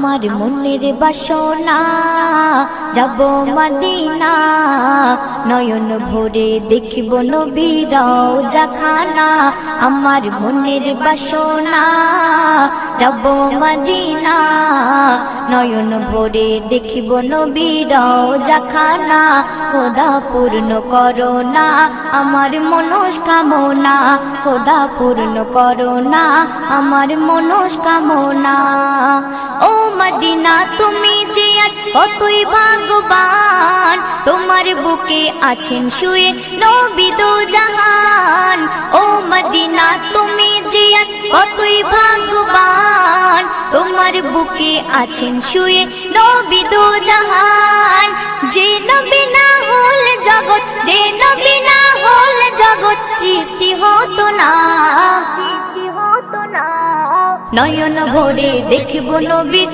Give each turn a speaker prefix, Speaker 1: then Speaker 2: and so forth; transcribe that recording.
Speaker 1: আমার মনের বাসনা যাব মদিনা নয়ন ভরে দেখব নবীর রওজাখানা আমার মনের বাসনা যাব মদিনা নয়ন ভরে দেখব নবীর রওজাখানা খোদা পূর্ণ করো না আমার মনস্কামনা খোদা পূর্ণ করো না আমার মনস্কামনা ও মদিনা তুমি যে কতই ভাগ্যবান তোমার বুকে আছেন শুয়ে নবী দো জাহান ও মদিনা তুমি যে কতই ভাগ্যবান তোমার বুকে আছেন শুয়ে নবী দো জাহান যে নবী না হল জগৎ যে নবী না হল জগৎ সৃষ্টি হতো না নয়ন ভরে দেখব নবীর